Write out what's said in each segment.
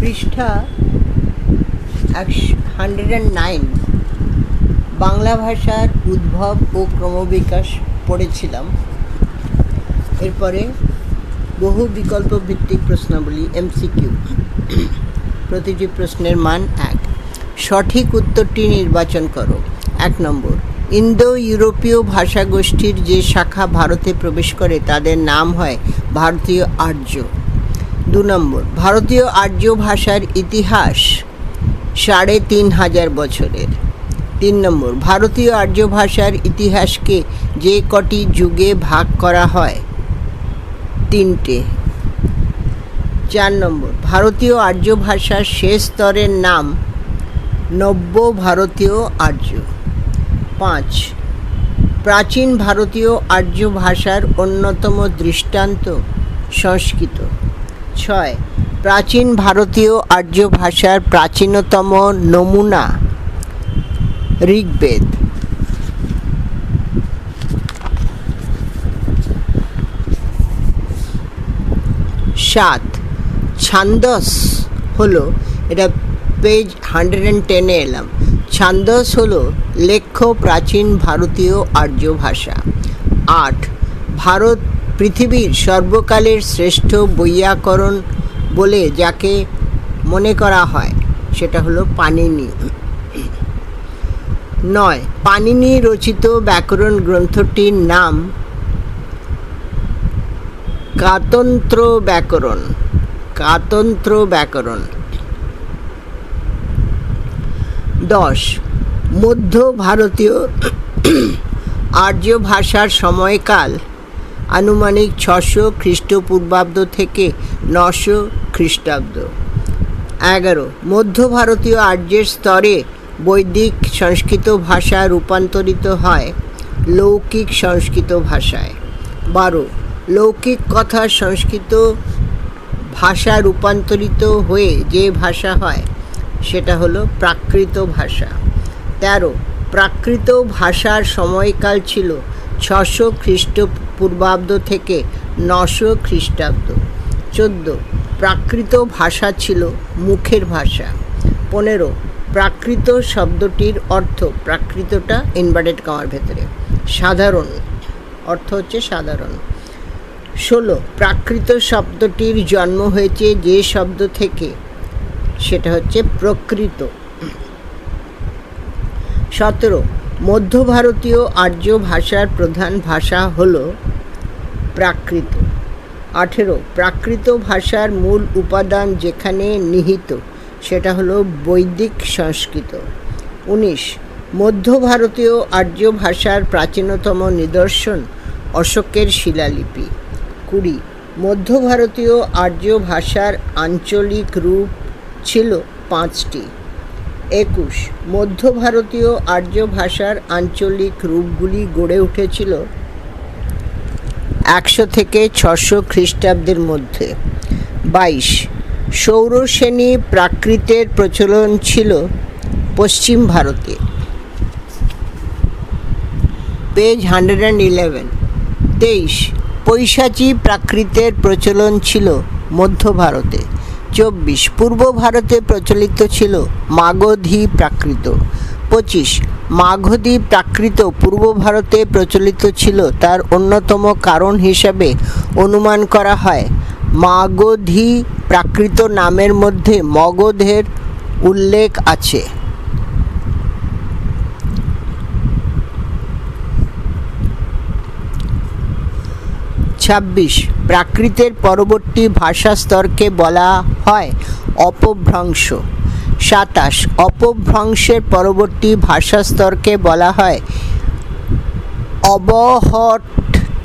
পৃষ্ঠা 109 বাংলা ভাষার উদ্ভব ও ক্রমবিকাশ পড়েছিলাম। এরপরে বহু বিকল্প ভিত্তিক প্রশ্নাবলী এমসিকিউ। প্রতিটি প্রশ্নের মান 1। সঠিক উত্তরটি নির্বাচন করো। 1 নম্বর, ইন্দো ইউরোপীয় ভাষাগোষ্ঠীর যে শাখা ভারতে প্রবেশ করে তাদের নাম হয় ভারতীয় আর্য। 2 নম্বর, ভারতীয় আর্য ভাষার ইতিহাস 3500 বছরের। 3 নম্বর, ভারতীয় আর্য ভাষার ইতিহাসকে যে কটি যুগে ভাগ করা হয় 3টে। 4 নম্বর, ভারতীয় আর্য ভাষার শেষ স্তরের নাম নব্য ভারতীয় আর্য। 5, প্রাচীন ভারতীয় আর্য ভাষার অন্যতম দৃষ্টান্ত সংস্কৃত। 6, প্রাচীন ভারতীয় আর্য ভাষার প্রাচীনতম নমুনা ঋগ্বেদ। 7, ছান্দস হলো, এটা পেজ 110-এ এলাম। ছান্দস হলো লেখ্য প্রাচীন ভারতীয় আর্য ভাষা। 8, ভারত পৃথিবীর সর্বকালের শ্রেষ্ঠ বৈয়াকরণ বলে যাকে মনে করা হয় সেটা হলো পাণিনি। 9, পাণিনি রচিত ব্যাকরণ গ্রন্থটির নাম কাতন্ত্র ব্যাকরণ। 10, মধ্য ভারতীয় আর্য ভাষার সময়কাল আনুমানিক 600 খ্রিস্টপূর্বাব্দ থেকে 900 খ্রিস্টাব্দ। 11, মধ্য ভারতীয় আর্যের স্তরে বৈদিক সংস্কৃত ভাষা রূপান্তরিত হয় লৌকিক সংস্কৃত ভাষায়। 12, লৌকিক কথা সংস্কৃত ভাষা রূপান্তরিত হয়ে যে ভাষা হয় সেটা হলো প্রাকৃত ভাষা। 13, প্রাকৃত ভাষার সময়কাল ছিল 600 খ্রিস্টপূর্বাব্দ থেকে 900 খ্রিস্টাব্দ। 14, প্রাকৃত ভাষা ছিল মুখের ভাষা। 15, প্রাকৃত শব্দটির অর্থ, প্রাকৃতটা ইনভার্টেড কমার ভেতরে, সাধারণ, অর্থ হচ্ছে সাধারণ। 16, প্রাকৃত শব্দটির জন্ম হয়েছে যে শব্দ থেকে সেটা হচ্ছে প্রকৃত। 17, মধ্য ভারতীয় আর্য ভাষার প্রধান ভাষা হল প্রাকৃত। 18, প্রাকৃত ভাষার মূল উপাদান যেখানে নিহিত সেটা হলো বৈদিক সংস্কৃত। 19, মধ্য ভারতীয় আর্য ভাষার প্রাচীনতম নিদর্শন অশোকের শিলালিপি। 20, মধ্য ভারতীয় আর্য ভাষার আঞ্চলিক রূপ ছিল 5টি। 21, মধ্য ভারতীয় আর্য ভাষার আঞ্চলিক রূপগুলি গড়ে উঠেছিল 100 থেকে 600 খ্রিস্টাব্দের মধ্যে। 22, সৌরসেনী প্রাকৃতের প্রচলন ছিল পশ্চিম ভারতে, পেজ 111। 23, পৈশাচী প্রাকৃতের প্রচলন ছিল মধ্য ভারতে। 24, পূর্ব ভারতে প্রচলিত ছিল মাগধী প্রাকৃত। 25, মাগধী প্রাকৃত পূর্ব ভারতে প্রচলিত ছিল তার অন্যতম কারণ হিসাবে অনুমান করা হয় মাগধী প্রাকৃত নামের মধ্যে মগধের উল্লেখ আছে। 26, প্রাকৃতের পরবর্তী ভাষা স্তরকে বলা হয় অপভ্রংশ। 27, অপভ্রংশের পরবর্তী ভাষা স্তরকে বলা হয় অবহট্ঠ।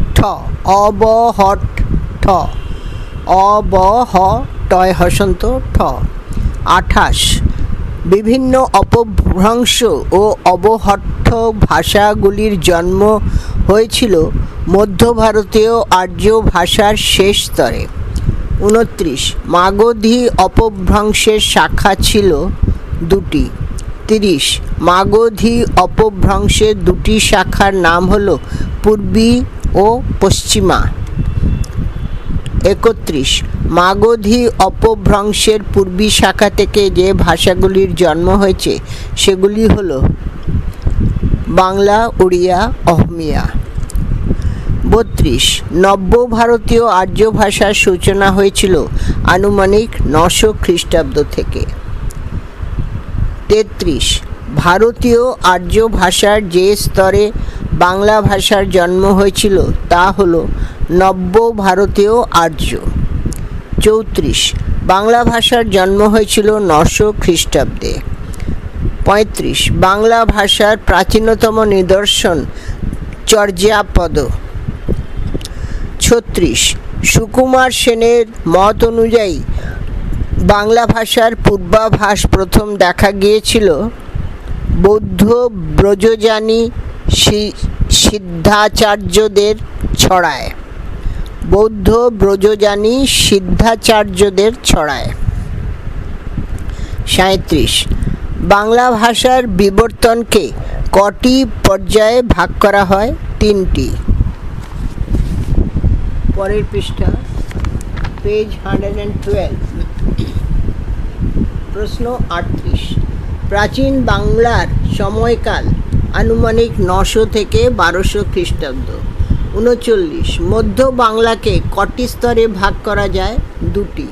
অবহটয় হসন্ত ঠ। 28, বিভিন্ন অপভ্রংশ ও অবহট্ঠ ভাষাগুলির জন্ম হয়েছিল মধ্য ভারতীয় আর্য ভাষার শেষ স্তরে। 29, মাগধী অপভ্রংশের শাখা ছিল 2টি। 30, মাগধী অপভ্রংশের 2টি শাখার নাম হলো পূর্বী ও পশ্চিমা। 31 মাগধী অপভ্রংশের পূর্বী শাখা থেকে যে ভাষাগুলির জন্ম হয়েছে সেগুলি হল বাংলা, উড়িয়া, অহমিয়া। 32 নব্য ভারতীয় আর্য ভাষার সূচনা হয়েছিল আনুমানিক 900 খ্রিস্টাব্দ থেকে। 33 ভারতীয় আর্য ভাষার যে স্তরে বাংলা ভাষার জন্ম হয়েছিল তা হল নব্য ভারতীয় আর্য। 34 বাংলা ভাষার জন্ম হয়েছিল 900 খ্রিস্টাব্দে। 35 বাংলা ভাষার প্রাচীনতম নিদর্শন চর্যাপদ। 36 সুকুমার সেনের মত অনুযায়ী বাংলা ভাষার পূর্বাভাস প্রথম দেখা গিয়েছিল বৌদ্ধ ব্রজযানী সিদ্ধাচার্যদের ছড়ায়। বৌদ্ধ ব্রজযানী সিদ্ধাচার্যদের ছড়ায়। 37 বাংলা ভাষার বিবর্তনকে কটি পর্যায়ে ভাগ করা হয়? 3টি। পরের পৃষ্ঠা, পেজ 112। প্রশ্ন 38 প্রাচীন বাংলার সময়কাল আনুমানিক 900 থেকে 1200 খ্রিস্টাব্দ। 39 মধ্য বাংলাকে কটি স্তরে ভাগ করা যায়? 2টি।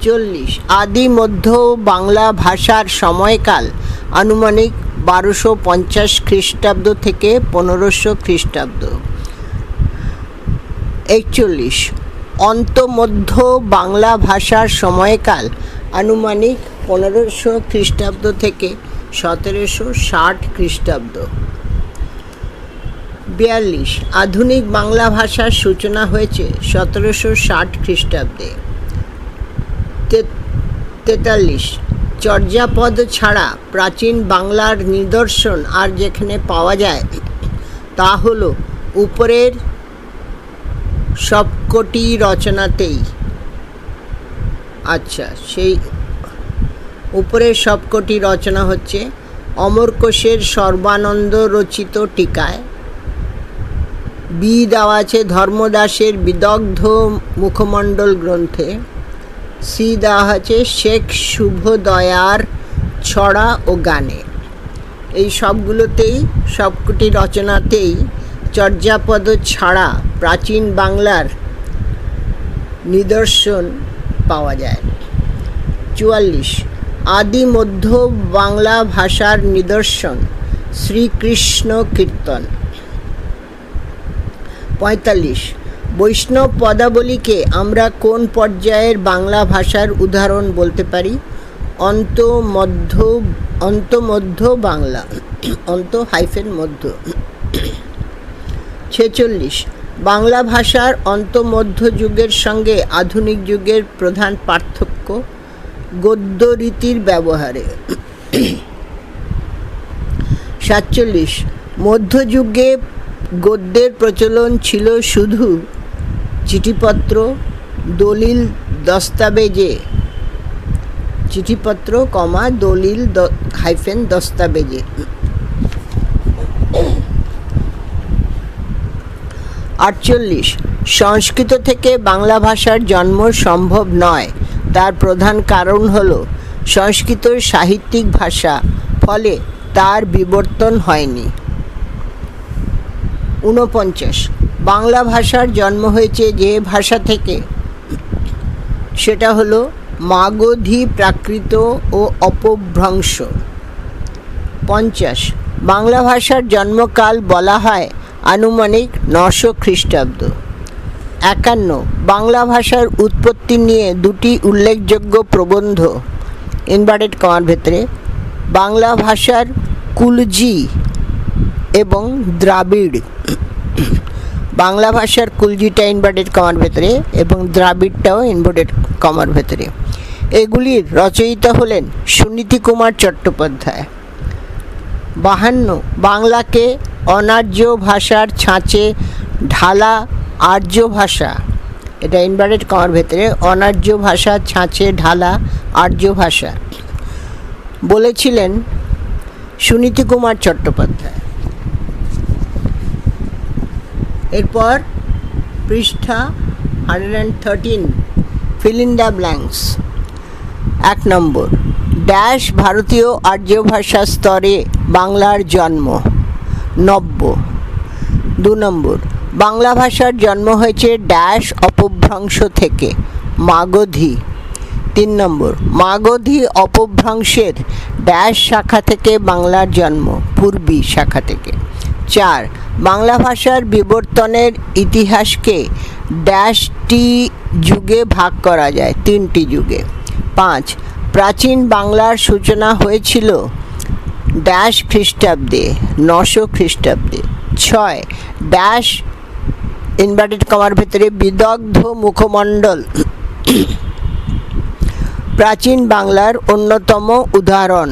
40 আদি মধ্য বাংলা ভাষার সময়কাল আনুমানিক 1250 খ্রিস্টাব্দ থেকে 1500 খ্রিস্টাব্দ। 41 অন্তমধ্য বাংলা ভাষার সময়কাল আনুমানিক 1500 খ্রিস্টাব্দ থেকে 1760 খ্রিস্টাব্দ। 42 আধুনিক বাংলা ভাষার সূচনা হয়েছে 1760 খ্রিস্টাব্দে। 43 চর্যাপদ ছাড়া প্রাচীন বাংলার নিদর্শন আর যেখানে পাওয়া যায় তা হল উপরের সবকটি রচনাতেই। আচ্ছা, সেই উপরের সবকটি রচনা হচ্ছে অমরকোষের সর্বানন্দ রচিত টিকায়, বি দেওয়া আছে ধর্মদাসের বিদগ্ধ মুখমণ্ডল গ্রন্থে, সি দেওয়া আছে শেখ শুভদয়ার ছড়া ও গানে। এই সবগুলোতেই, সবকটি রচনাতেই চর্যাপদ ছাড়া প্রাচীন বাংলার নিদর্শন পাওয়া যায়। 44 আদি মধ্য বাংলা ভাষার নিদর্শন শ্রীকৃষ্ণ কীর্তন। 45 বৈষ্ণব পদাবলীকে আমরা কোন পর্যায়ের বাংলা ভাষার উদাহরণ বলতে পারি? অন্তমধ্য বাংলা, অন্ত-মধ্য। 46 বাংলা ভাষার অন্তমধ্য যুগের সঙ্গে আধুনিক যুগের প্রধান পার্থক্য গদ্য রীতির ব্যবহারে। 47 মধ্যযুগে গদ্যের প্রচলন ছিল শুধু চিঠিপত্র, দলিল, দস্তাবেজে, চিঠিপত্র, দলিল দস্তাবেজে। 48 সংস্কৃত থেকে বাংলা ভাষার জন্ম সম্ভব নয়। তার প্রধান কারণ হল সংস্কৃত সাহিত্যিক ভাষা, ফলে তার বিবর্তন হয়নি। 49 বাংলা ভাষার জন্ম হয়েছে যে ভাষা থেকে, সেটা হলো মাগধী প্রাকৃত ও অপভ্রংশ। 50 বাংলা ভাষার জন্মকাল বলা হয় আনুমানিক 900 খ্রিস্টাব্দ। 51 বাংলা ভাষার উৎপত্তি নিয়ে দুটি উল্লেখযোগ্য প্রবন্ধ ইনভার্টেড কমার ভেতরে বাংলা ভাষার কুলজি এবং দ্রাবিড়, বাংলা ভাষার কুলজিটা ইনভার্টেড কমার ভেতরে এবং দ্রাবিড়টাও ইনভার্টেড কমার ভেতরে, এগুলির রচয়িতা হলেন সুনীতি কুমার চট্টোপাধ্যায়। 52 বাংলাকে অনার্য ভাষার ছাঁচে ঢালা আর্য ভাষা, এটা ইনভার্টেড কমার ভেতরে অনার্য ভাষা ছাঁচে ঢালা আর্য ভাষা বলেছিলেন সুনীতি কুমার চট্টোপাধ্যায়। এরপর পৃষ্ঠা 113 fill in the blanks 1 number dash ভারতীয় আর্য ভাষা স্তরে বাংলার জন্ম 90 2 নম্বর বাংলা ভাষার জন্ম হয়েছে ড্যাশ অপভ্রংশ থেকে মাগধী 3 নম্বর মাগধী অপভ্রংশের ড্যাশ শাখা থেকে বাংলার জন্ম পূর্বী শাখা থেকে 4 বাংলা ভাষার বিবর্তনের ইতিহাসকে ড্যাশটি যুগে ভাগ করা যায় 3টি যুগে 5 প্রাচীন বাংলার সূচনা হয়েছিল ড্যাশ খ্রিস্টাব্দে 900 খ্রিস্টাব্দে 6 ড্যাশ ইনভার্টেড কমার ভেতরে বিদগ্ধ মুখমণ্ডল প্রাচীন বাংলার অন্যতম উদাহরণ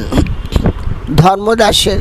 ধর্মদাসের